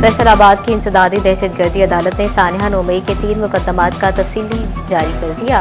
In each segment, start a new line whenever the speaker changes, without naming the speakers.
फैसलाबाद की इंसदादी दहशतगर्दी अदालत ने सानिया नोमई के 3 मुकदमात का तफसीली जारी कर दिया।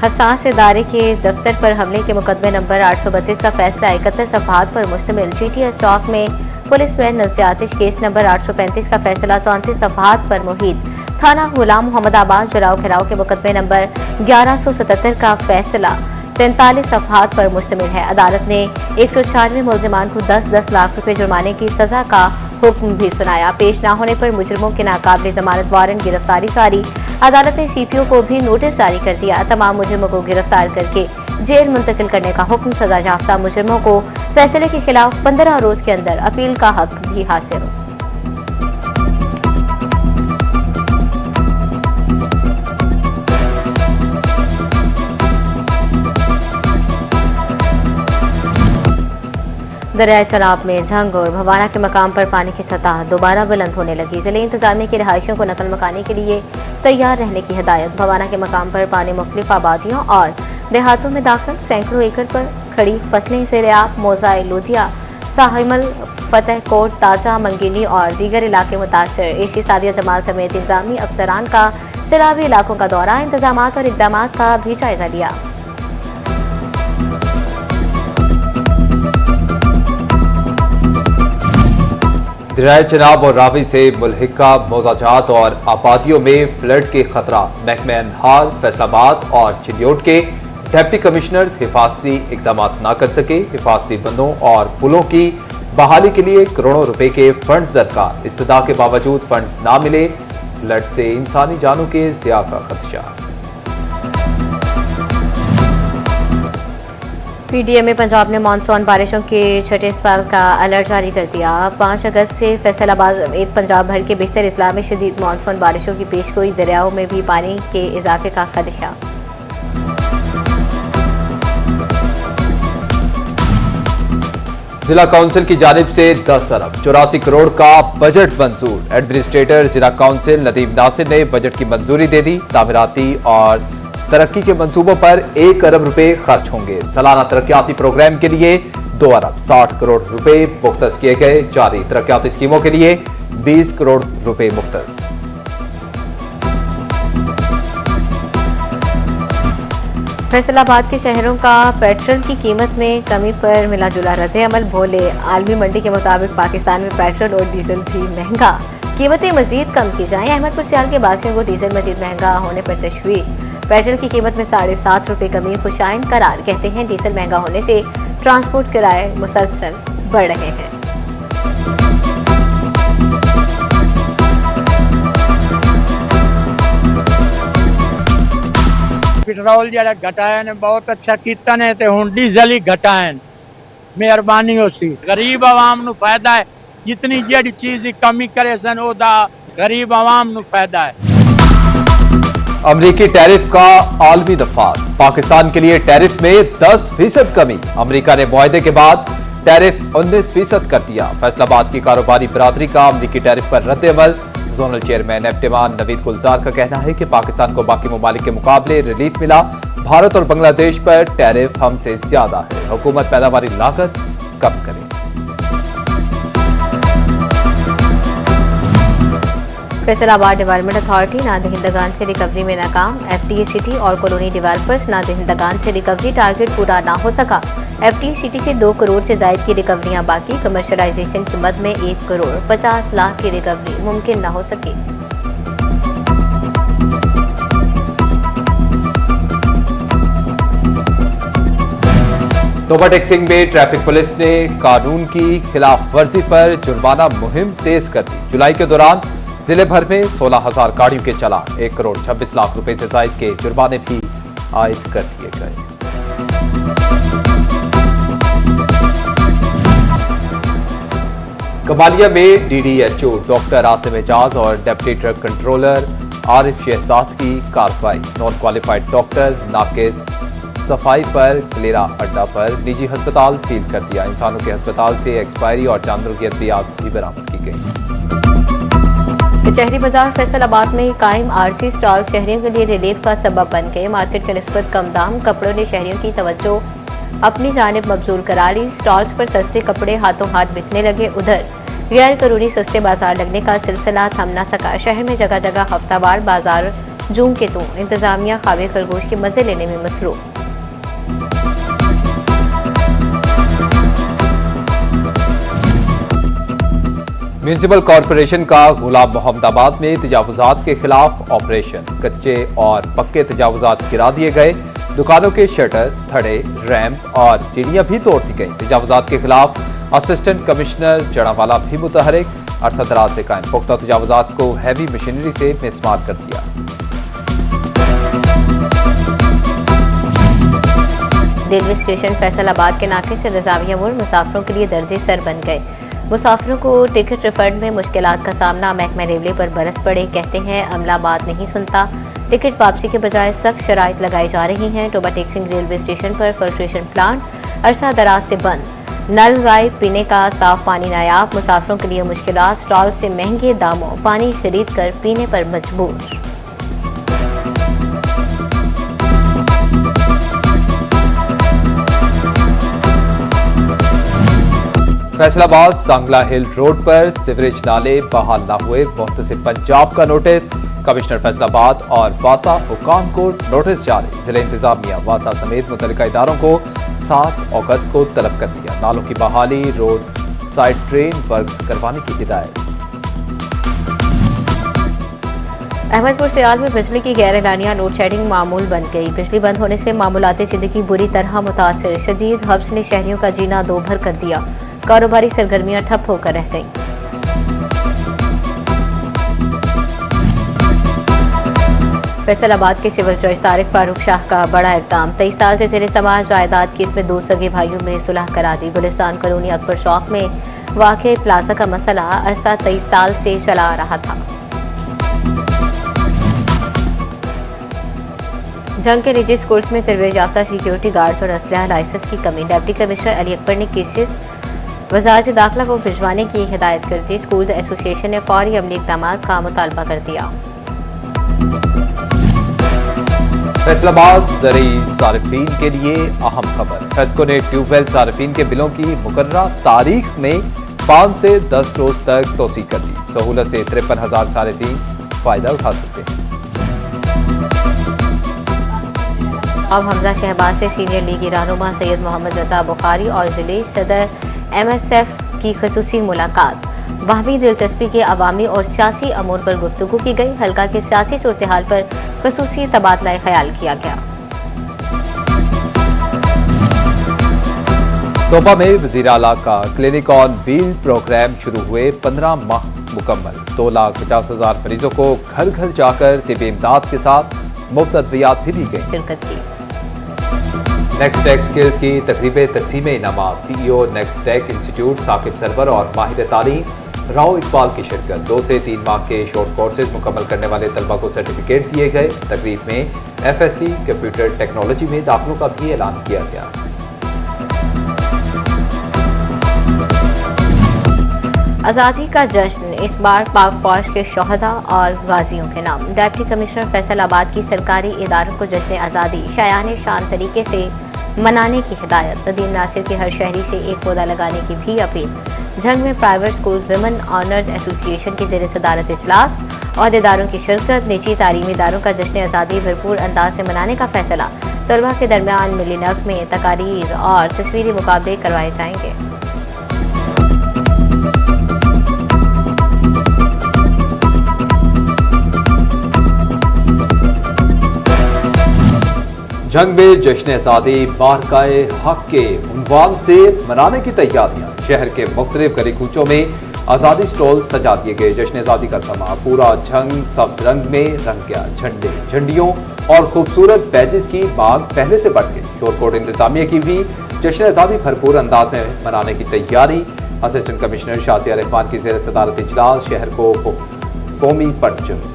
हसास इदारे के दफ्तर पर हमले के मुकदमे नंबर 832 का फैसला 71 सफहात पर मुश्तमिल। GTS स्टॉक में पुलिस वैन नज़ियातिश केस नंबर 835 का फैसला 34 सफहात पर मुहित। थाना गुलाम मोहम्मदाबाद जलाओ घिराव के मुकदमे नंबर 1177 का फैसला 43 सफहात पर मुश्तमिल है। अदालत ने 196 मुलजिमान को 10-10 लाख रुपए जुर्माने की सजा का हुक्म भी सुनाया। पेश न होने पर मुजरिमों के नाकाबिले जमानत वारंट गिरफ्तारी जारी। अदालत ने CPO को भी नोटिस जारी कर दिया। तमाम मुजरिमों को गिरफ्तार करके जेल मुंतकिल करने का हुक्म। सजा याफ्ता मुजरिमों को फैसले के खिलाफ 15 रोज के अंदर अपील का हक भी हासिल हो। दरियाए चनाब में झंग और भवाना के मकाम पर पानी की सतह दोबारा बुलंद होने लगी। जिले इंतजामिया की रिहायशियों को नकल मकानी के लिए तैयार रहने की हिदायत। भवाना के मकाम पर पानी मुख्तलिफ आबादियों और देहातों में दाखिल। सैकड़ों एकड़ पर खड़ी फसलें सैलाब, मोजाए लोधिया, साहिमल, फतेहकोट, ताजा, मंगिनी और दीगर इलाके मुतासर। AC सादिया जमाल समेत इंतजामी अफसरान का सैलाबी इलाकों का दौरा, इंतजाम और इकदाम का भी जायजा लिया।
दरियाए चनाब और रावी से मुल्हिका मौजाजात और आबादियों में फ्लड के खतरा। महकमे अनहार, फैसलाबाद और चिलियोट के डिप्टी कमिश्नर हिफाजती इकदाम न कर सके। हिफाजती बंदों और पुलों की बहाली के लिए करोड़ों रुपए के फंड्स दरकार। इस्तदा के बावजूद फंड्स ना मिले। फ्लड से इंसानी जानों के ज़िया का खदशा।
PDM में पंजाब ने मानसून बारिशों के छठे स्पेल का अलर्ट जारी कर दिया। 5 अगस्त से फैसलाबाद समेत पंजाब भर के बेशतर इजला में शदीद मानसून बारिशों की पेशगोई। दरियाओं में भी पानी के इजाफे का खदशा।
जिला काउंसिल की जानिब से 10 अरब 84 करोड़ का बजट मंजूर। एडमिनिस्ट्रेटर जिला काउंसिल नदीम नासिर ने बजट की मंजूरी दे दी। तामीराती और तरक्की के मंसूबों पर 1 अरब रुपए खर्च होंगे। सालाना तरक्याती प्रोग्राम के लिए 2 अरब 60 करोड़ रुपए मुख्तस किए गए। जारी तरक्याती स्कीमों के लिए 20 करोड़ रुपए मुख्तस।
फैसलाबाद के शहरों का पेट्रोल की कीमत में कमी पर मिला जुला रद्द-ए-अमल। भोले आलमी मंडी के मुताबिक पाकिस्तान में पेट्रोल और डीजल भी महंगा। कीमतें मजीद कम की जाएं। अहमदपुर सियाल के बासियों को डीजल मजीद महंगा होने पर तशवीश। पेट्रोल की कीमत में 7.5 रुपए कमी खुशाइन करार। कहते हैं डीजल महंगा होने से ट्रांसपोर्ट किराए मुसलसल बढ़ रहे हैं।
पेट्रोल जरा घटाया ने बहुत अच्छा किया ने ते हुण डीजल ही घटाए। मेहरबानी हो सी गरीब आवाम नु फायदा है। जितनी जड़ी चीज की कमी करे सन ओदा गरीब आवाम नु फायदा है।
अमरीकी टैरिफ का आलमी दफात। पाकिस्तान के लिए टैरिफ में 10% कमी। अमरीका ने मुआहदे के बाद टैरिफ 19% कर दिया। फैसलाबाद की कारोबारी बरादरी का अमरीकी टैरिफ पर रद्द-ए-अमल। जोनल चेयरमैन एफ्टेमान नवीद गुलजार का कहना है कि पाकिस्तान को बाकी ममालिक के मुकाबले रिलीफ मिला। भारत और बांग्लादेश पर टैरिफ हमसे ज्यादा है। हुकूमत पैदावारी लागत कम करे।
फैसलाबाद डेवलपमेंट अथॉरिटी नादहिंदगान से रिकवरी में नाकाम। FTA सिटी और कॉलोनी डेवलपर्स नादहिंदगान से रिकवरी टारगेट पूरा ना हो सका। FTA सिटी से 2 करोड़ से जायद की रिकवरियां बाकी। कमर्शलाइजेशन की मद में 1 करोड़ 50 लाख की रिकवरी मुमकिन न हो सकी।
नोवा टैक्सिंग में ट्रैफिक पुलिस ने कानून की खिलाफ वर्जी पर जुर्माना मुहिम तेज कर दी। जुलाई के दौरान जिले भर में 16,000 गाड़ियों के चालान, 1 करोड़ 26 लाख रुपए से जायद के जुर्माने भी आयद कर दिए गए। कमालिया में DDHO डॉक्टर आसिम एजाज और deputy drug controller Arif Shahzad की कार्रवाई। नॉन क्वालिफाइड डॉक्टर नाकिस सफाई पर कलेरा अड्डा पर निजी अस्पताल सील कर दिया। इंसानों के अस्पताल से एक्सपायरी और जानवरों की अद्वियात भी बरामद की गई।
शहरी बाजार फैसलाबाद में कायम आरसी स्टॉल शहरियों के लिए रिलीफ का सबब बन गए। मार्केट के निस्बत कम दाम कपड़ों ने शहरियों की तवज्जो अपनी जानिब मबजूल करा ली। स्टॉल्स पर सस्ते कपड़े हाथों हाथ बिकने लगे। उधर गैर कानूनी सस्ते बाजार लगने का सिलसिला थम न सका। शहर में जगह जगह हफ्तावार बाजार जूम के तू इंतजामिया खावे खरगोश के मजे लेने में मसरूफ।
म्यूनिसिपल कॉरपोरेशन का गुलाम मोहम्मदाबाद में तजावुजात के खिलाफ ऑपरेशन। कच्चे और पक्के तजावुजात गिरा दिए गए। दुकानों के शटर, थड़े, रैंप और सीढ़ियां भी तोड़ दी गई। तजावुजात के खिलाफ असिस्टेंट कमिश्नर जड़ावाला भी मुतहरिक। अरसा दराज से कायम पुख्ता तजावुजात को हैवी मशीनरी से मिसमार कर दिया।
रेलवे स्टेशन फैसलाबाद के नाके से निजामिया मोड़ मुसाफिरों के लिए दर्द सर बन गए। मुसाफिरों को टिकट रिफंड में मुश्किलात का सामना। महकमा रेलवे पर बरस पड़े। कहते हैं अमला बात नहीं सुनता। टिकट वापसी के बजाय सख्त शराइत लगाई जा रही हैं। टोबा टेक्सिंग रेलवे स्टेशन पर फिल्ट्रेशन प्लांट अरसा दराज से बंद। नल गायब, पीने का साफ पानी नायाब। मुसाफिरों के लिए मुश्किलात। स्टॉल से महंगे दामों पानी खरीद कर पीने पर मजबूर।
फैसलाबाद सांगला हिल रोड पर सीवरेज नाले बहाल न हुए। मुहतसिब पंजाब का नोटिस। कमिश्नर फैसलाबाद और वासा हुकाम को नोटिस जारी। जिला इंतजामिया वासा समेत मुतल्लिका इदारों को 7 अगस्त को तलब कर दिया। नालों की बहाली, रोड साइड ड्रेन वर्क करवाने की हिदायत।
अहमदपुर सियाल में बिजली की गैर एलानिया लोड शेडिंग मामूल बन गई। बिजली बंद होने से मामूलाती जिंदगी बुरी तरह मुतासिर। शदीद हब्स ने शहरियों का जीना दो भर कर दिया। कारोबारी सरगर्मियां ठप होकर रह गईं। फैसलाबाद के सिविल जज तारिक फारूक शाह का बड़ा इक़दाम। 23 साल से जेर समाज जायदाद केस में 2 सगे भाइयों में सुलह करा दी। गुलिस्तान कॉलोनी अकबर चौक में वाक़े प्लाजा का मसला अरसा 23 साल से चला आ रहा था। जंग के निजी स्कूल्स में तरबीयत याफ्ता सिक्योरिटी गार्ड्स और असलहा लाइसेंस की कमी। डिप्टी कमिश्नर अली अकबर ने केसेस वजारत दाखिला को भिजवाने की हिदायत कर दी। स्कूल एसोसिएशन ने फौरी अमली इक़दाम का मुतालबा कर दिया।
फैसलाबाद ज़रई सारिफीन के लिए अहम खबर। फेस्को ने ट्यूबवेल सारिफीन के बिलों की मुकर्ररा तारीख में 5 से 10 रोज तक तोसी कर दी। सहूलत से 53,000 सारिफीन फायदा उठा सकते हैं।
अब हमजा शहबाज से सीनियर लीगी रहनुमा सैयद मोहम्मद रजा बुखारी और जिले सदर MSF की खसूसी मुलाकात। बाहमी दिलचस्पी के अवामी और सियासी अमूर पर गुफ्तगू की गई। हल्का के सियासी सूरत हाल पर खसूसी तबादला ख्याल किया गया।
तोपा में वज़ीर आला का क्लिनिक ऑन व्हील प्रोग्राम शुरू हुए। 15 माह मुकम्मल। 2,50,000 मरीजों को घर घर जाकर तिब्बी इमदाद के साथ मुफ्त अद्वियात भी दी गई।
शिरकत की
नेक्स्ट टेक स्किल्स की तकरीबें तकसीम इनामात। CEO next tech institute Saqib Sarwar और माहिर तालीम राव इकबाल की शिरकत। 2 से 3 माह के शॉर्ट कोर्सेज मुकम्मल करने वाले तलबा को सर्टिफिकेट दिए गए। तकरीब में FSC कंप्यूटर टेक्नोलॉजी में दाखिलों का भी ऐलान किया गया।
आज़ादी का जश्न इस बार पाक फौज के शोहदा और गाजियों के नाम। डिप्टी कमिश्नर फैसलाबाद की सरकारी इदारों को जश्न आज़ादी शायान शान तरीके से मनाने की हिदायत। नदीम नासिर के हर शहरी से एक पौधा लगाने की भी अपील। जंग में private school women owners association की जेर सदारत इजलास। अहदेदारों की शिरकत। निजी तालीमी इदारों का जश्न आज़ादी भरपूर अंदाज से मनाने का फैसला। तलबा के दरमियान मिली नक्श में तकारीर और तस्वीरी मुकाबले करवाए जाएंगे।
जंग में जश्न आज़ादी मार्काए हक के उन्वान से मनाने की तैयारियां। शहर के मुख्तलिफ गली कूचों में आज़ादी स्टॉल सजा दिए गए। जश्न आज़ादी का समा पूरा जंग सब्ज रंग में रंग गया। झंडे, झंडियों और खूबसूरत बैजेस की मांग पहले से बढ़ गई। शोरकोट इंतजामिया की भी जश्न आज़ादी भरपूर अंदाज में मनाने की तैयारी। असिस्टेंट कमिश्नर शाजिया रहमान की जेर सदारत इजलास। शहर को कौमी परचम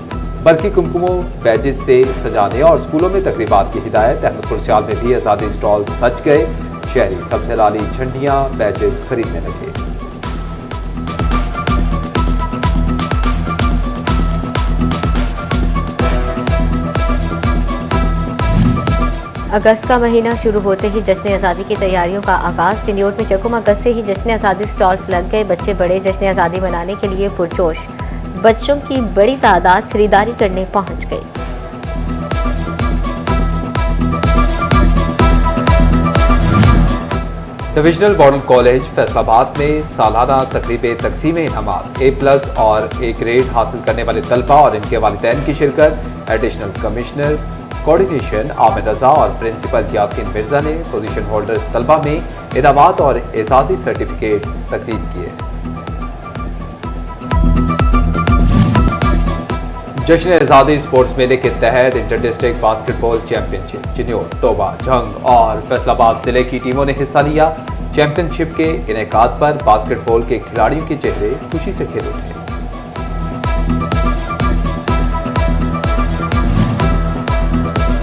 बल्कि कुमकुमों बैजेस से सजाने और स्कूलों में तकरीबात की हिदायत। अहमदपुर सियाल में भी आज़ादी स्टॉल सज गए। शहरी सबसे लाली झंडियां, बैजेस खरीदने लगे।
अगस्त का महीना शुरू होते ही जश्न आज़ादी की तैयारियों का आगाज। चिन्योट में जकुम अगस्त से ही जश्न आज़ादी स्टॉल्स लग गए। बच्चे बड़े जश्न आज़ादी मनाने के लिए पुरजोश। बच्चों की बड़ी तादाद खरीदारी करने पहुंच गई।
डिविजनल मॉडल कॉलेज फैसलाबाद में सालाना तकरीबे तकसीम इनामात A+ और A ग्रेड हासिल करने वाले तलबा और इनके वालिदैन की शिरकत। एडिशनल कमिश्नर कोऑर्डिनेशन आमिर रजा और प्रिंसिपल यासीन मिर्जा ने पोजीशन होल्डर्स तलबा में इनामात और एजाजी सर्टिफिकेट तकसीम किए। जश्न आज़ादी स्पोर्ट्स मेले के तहत inter district basketball championship Chiniot, तोबा, झंग और फैसलाबाद जिले की टीमों ने हिस्सा लिया। चैंपियनशिप के इनेकाद पर बास्केटबॉल के खिलाड़ियों के चेहरे खुशी से खिल उठे।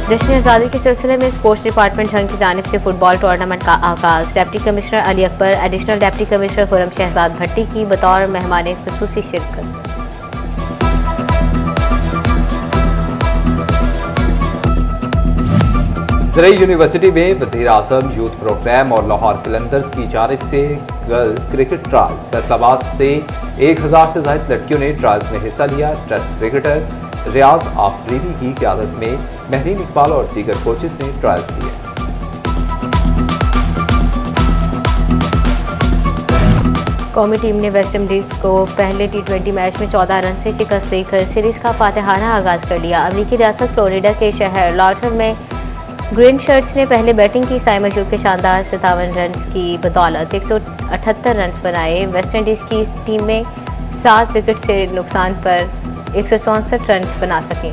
जश्न आज़ादी के सिलसिले में स्पोर्ट्स डिपार्टमेंट झंग की जानिब से फुटबॉल टूर्नामेंट का आगाज। Deputy commissioner Ali Akbar, additional deputy commissioner Khurram Shahzad Bhatti की बतौर मेहमान खुसूसी शिरकत।
ज़रई यूनिवर्सिटी में वज़ीर आज़म यूथ प्रोग्राम और लाहौर कलंदर्स की जानिब से गर्ल्स क्रिकेट ट्रायल्स। फैसलाबाद से 1000 से ज्यादा लड़कियों ने ट्रायल्स में हिस्सा लिया। टेस्ट क्रिकेटर रियाज आफरीदी की क़यादत में महरीन इकबाल और दीगर कोचेस ने ट्रायल्स किए।
कौमी टीम ने वेस्ट इंडीज को पहले T20 मैच में 14 रन से शिकस्त देकर सीरीज का फातिहाना आगाज कर लिया। अमेरिकी रियासत फ्लोरिडा के शहर लॉर्टन में ग्रीन शर्ट्स ने पहले बैटिंग की। साइम अयूब के शानदार 57 रन की बदौलत 178 रन बनाए। वेस्ट इंडीज की टीम में 7 विकेट से नुकसान पर 164 रन बना सके।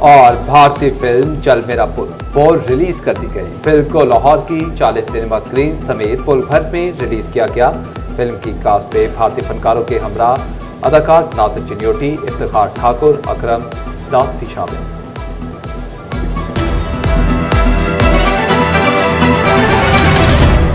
और भारतीय फिल्म चल मेरा पुल रिलीज कर दी गई। फिल्म को लाहौर की 40 सिनेमा स्क्रीन समेत पुल भर में रिलीज किया गया। फिल्म की कास्ट में भारतीय फनकारों के हमरा अदाकार नासिर चिन्योटी, इफ्तिखार ठाकुर, अकरम दास भी शामिल।